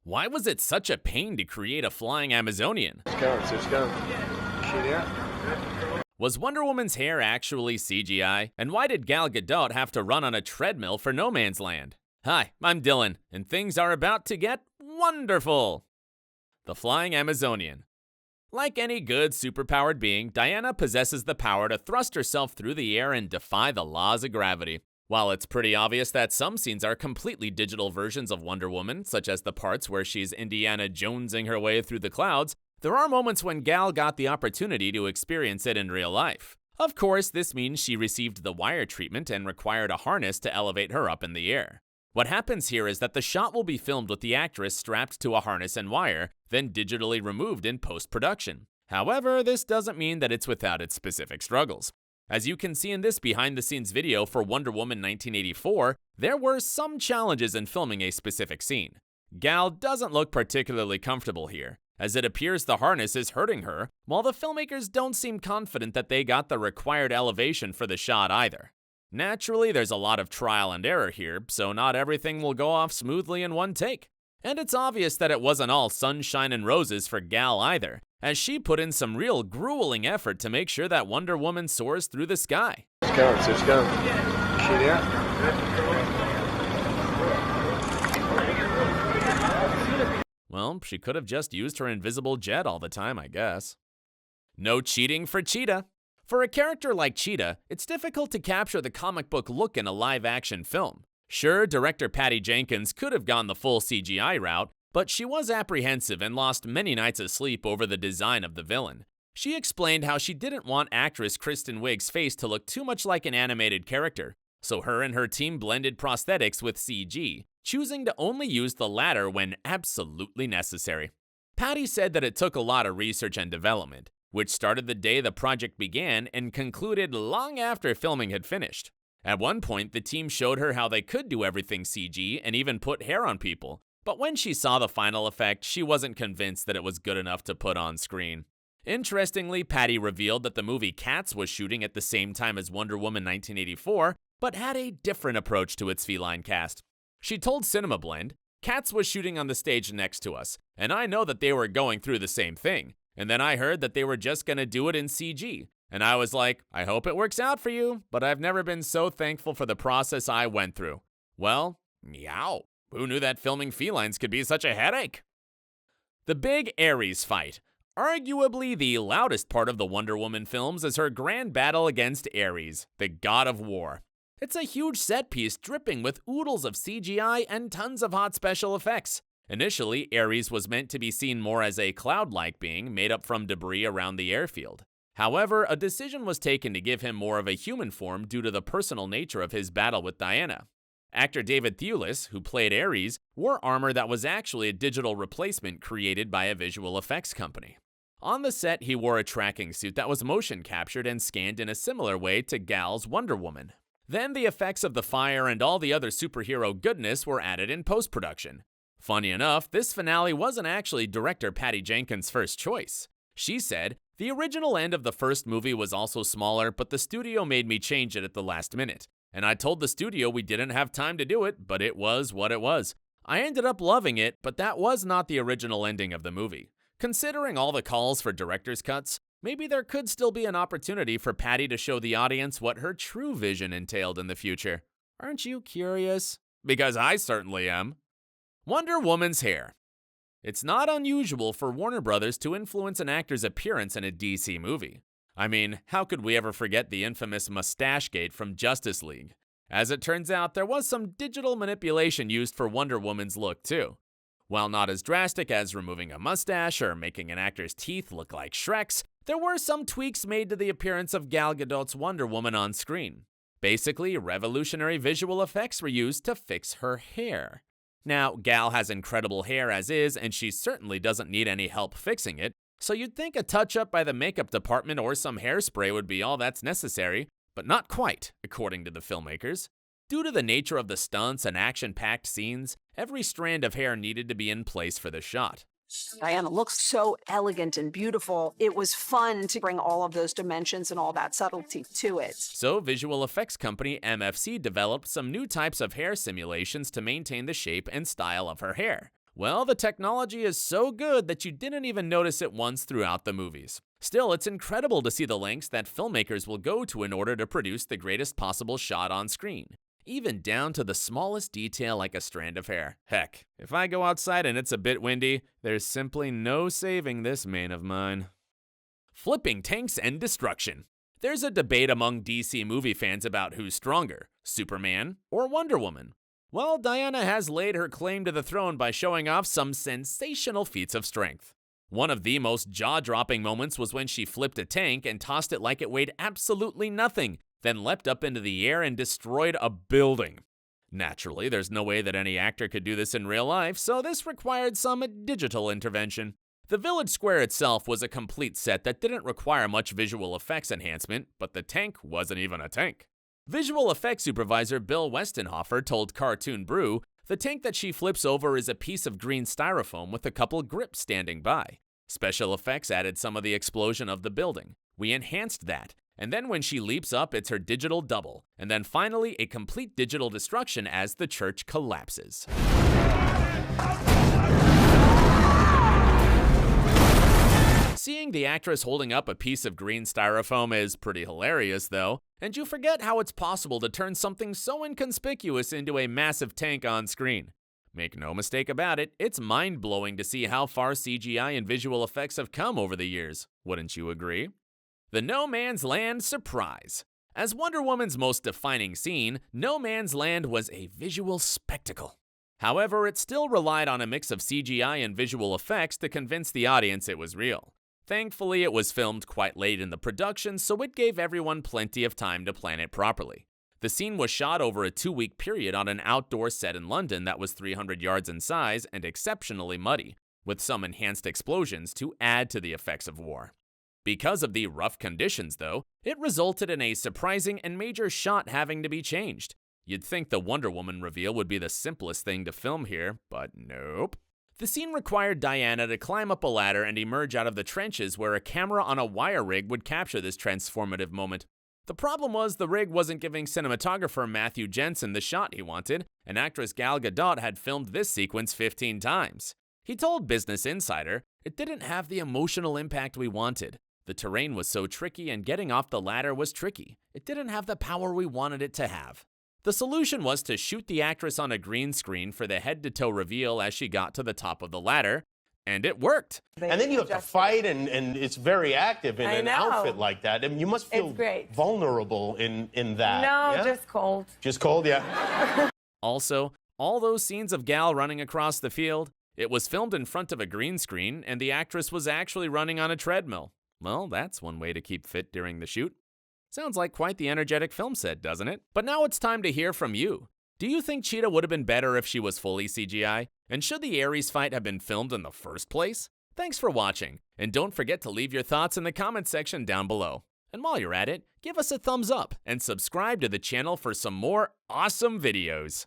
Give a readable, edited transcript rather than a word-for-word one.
Why was it such a pain to create a flying Amazonian? It's going. Cheetah. Was Wonder Woman's hair actually CGI? And why did Gal Gadot have to run on a treadmill for No Man's Land? Hi, I'm Dylan, and things are about to get wonderful! The Flying Amazonian. Like any good superpowered being, Diana possesses the power to thrust herself through the air and defy the laws of gravity. While it's pretty obvious that some scenes are completely digital versions of Wonder Woman, such as the parts where she's Indiana Jonesing her way through the clouds, there are moments when Gal got the opportunity to experience it in real life. Of course, this means she received the wire treatment and required a harness to elevate her up in the air. What happens here is that the shot will be filmed with the actress strapped to a harness and wire, then digitally removed in post-production. However, this doesn't mean that it's without its specific struggles. As you can see in this behind-the-scenes video for Wonder Woman 1984, there were some challenges in filming a specific scene. Gal doesn't look particularly comfortable here, as it appears the harness is hurting her, while the filmmakers don't seem confident that they got the required elevation for the shot either. Naturally, there's a lot of trial and error here, so not everything will go off smoothly in one take. And it's obvious that it wasn't all sunshine and roses for Gal either, as she put in some real grueling effort to make sure that Wonder Woman soars through the sky. It's going. Cheetah. Well, she could have just used her invisible jet all the time, I guess. No cheating for Cheetah. For a character like Cheetah, it's difficult to capture the comic book look in a live-action film. Sure, director Patty Jenkins could have gone the full CGI route, but she was apprehensive and lost many nights of sleep over the design of the villain. She explained how she didn't want actress Kristen Wiig's face to look too much like an animated character, so her and her team blended prosthetics with CG, choosing to only use the latter when absolutely necessary. Patty said that it took a lot of research and development, which started the day the project began and concluded long after filming had finished. At one point, the team showed her how they could do everything CG and even put hair on people, but when she saw the final effect, she wasn't convinced that it was good enough to put on screen. Interestingly, Patty revealed that the movie Cats was shooting at the same time as Wonder Woman 1984, but had a different approach to its feline cast. She told Cinema Blend, "Cats was shooting on the stage next to us, and I know that they were going through the same thing. And then I heard that they were just gonna do it in CG. And I was like, I hope it works out for you, but I've never been so thankful for the process I went through." Well, meow. Who knew that filming felines could be such a headache? The big Ares fight. Arguably the loudest part of the Wonder Woman films is her grand battle against Ares, the god of war. It's a huge set piece dripping with oodles of CGI and tons of hot special effects. Initially, Ares was meant to be seen more as a cloud-like being made up from debris around the airfield. However, a decision was taken to give him more of a human form due to the personal nature of his battle with Diana. Actor David Thewlis, who played Ares, wore armor that was actually a digital replacement created by a visual effects company. On the set, he wore a tracking suit that was motion captured and scanned in a similar way to Gal's Wonder Woman. Then the effects of the fire and all the other superhero goodness were added in post-production. Funny enough, this finale wasn't actually director Patty Jenkins' first choice. She said, "The original end of the first movie was also smaller, but the studio made me change it at the last minute. And I told the studio we didn't have time to do it, but it was what it was. I ended up loving it, but that was not the original ending of the movie. Considering all the calls for director's cuts, maybe there could still be an opportunity for Patty to show the audience what her true vision entailed in the future. Aren't you curious? Because I certainly am." Wonder Woman's hair. It's not unusual for Warner Brothers to influence an actor's appearance in a DC movie. I mean, how could we ever forget the infamous mustache gate from Justice League? As it turns out, there was some digital manipulation used for Wonder Woman's look too. While not as drastic as removing a mustache or making an actor's teeth look like Shrek's, there were some tweaks made to the appearance of Gal Gadot's Wonder Woman on screen. Basically, revolutionary visual effects were used to fix her hair. Now, Gal has incredible hair as is, and she certainly doesn't need any help fixing it, so you'd think a touch-up by the makeup department or some hairspray would be all that's necessary, but not quite, according to the filmmakers. Due to the nature of the stunts and action-packed scenes, every strand of hair needed to be in place for the shot. Diana looks so elegant and beautiful. It was fun to bring all of those dimensions and all that subtlety to it. So visual effects company MFC developed some new types of hair simulations to maintain the shape and style of her hair. Well, the technology is so good that you didn't even notice it once throughout the movies. Still, it's incredible to see the lengths that filmmakers will go to in order to produce the greatest possible shot on screen, even down to the smallest detail like a strand of hair. Heck, if I go outside and it's a bit windy, there's simply no saving this mane of mine. Flipping tanks and destruction. There's a debate among DC movie fans about who's stronger, Superman or Wonder Woman. Well, Diana has laid her claim to the throne by showing off some sensational feats of strength. One of the most jaw-dropping moments was when she flipped a tank and tossed it like it weighed absolutely nothing, then leapt up into the air and destroyed a building. Naturally, there's no way that any actor could do this in real life, so this required some digital intervention. The village square itself was a complete set that didn't require much visual effects enhancement, but the tank wasn't even a tank. Visual effects supervisor Bill Westenhofer told Cartoon Brew, the tank that she flips over is a piece of green styrofoam with a couple grips standing by. Special effects added some of the explosion of the building. We enhanced that. And then when she leaps up, it's her digital double. And then finally, a complete digital destruction as the church collapses. Seeing the actress holding up a piece of green styrofoam is pretty hilarious, though, and you forget how it's possible to turn something so inconspicuous into a massive tank on screen. Make no mistake about it, it's mind-blowing to see how far CGI and visual effects have come over the years. Wouldn't you agree? The No Man's Land surprise. As Wonder Woman's most defining scene, No Man's Land was a visual spectacle. However, it still relied on a mix of CGI and visual effects to convince the audience it was real. Thankfully, it was filmed quite late in the production, so it gave everyone plenty of time to plan it properly. The scene was shot over a 2-week period on an outdoor set in London that was 300 yards in size and exceptionally muddy, with some enhanced explosions to add to the effects of war. Because of the rough conditions, though, it resulted in a surprising and major shot having to be changed. You'd think the Wonder Woman reveal would be the simplest thing to film here, but nope. The scene required Diana to climb up a ladder and emerge out of the trenches where a camera on a wire rig would capture this transformative moment. The problem was the rig wasn't giving cinematographer Matthew Jensen the shot he wanted, and actress Gal Gadot had filmed this sequence 15 times. He told Business Insider, "It didn't have the emotional impact we wanted. The terrain was so tricky and getting off the ladder was tricky. It didn't have the power we wanted it to have." The solution was to shoot the actress on a green screen for the head-to-toe reveal as she got to the top of the ladder, and it worked. And then you have to fight, and it's very active in an outfit like that. I mean, you must feel vulnerable in that. No, just cold. Just cold, yeah. Also, all those scenes of Gal running across the field, it was filmed in front of a green screen, and the actress was actually running on a treadmill. Well, that's one way to keep fit during the shoot. Sounds like quite the energetic film set, doesn't it? But now it's time to hear from you. Do you think Cheetah would have been better if she was fully CGI? And should the Ares fight have been filmed in the first place? Thanks for watching, and don't forget to leave your thoughts in the comment section down below. And while you're at it, give us a thumbs up and subscribe to the channel for some more awesome videos.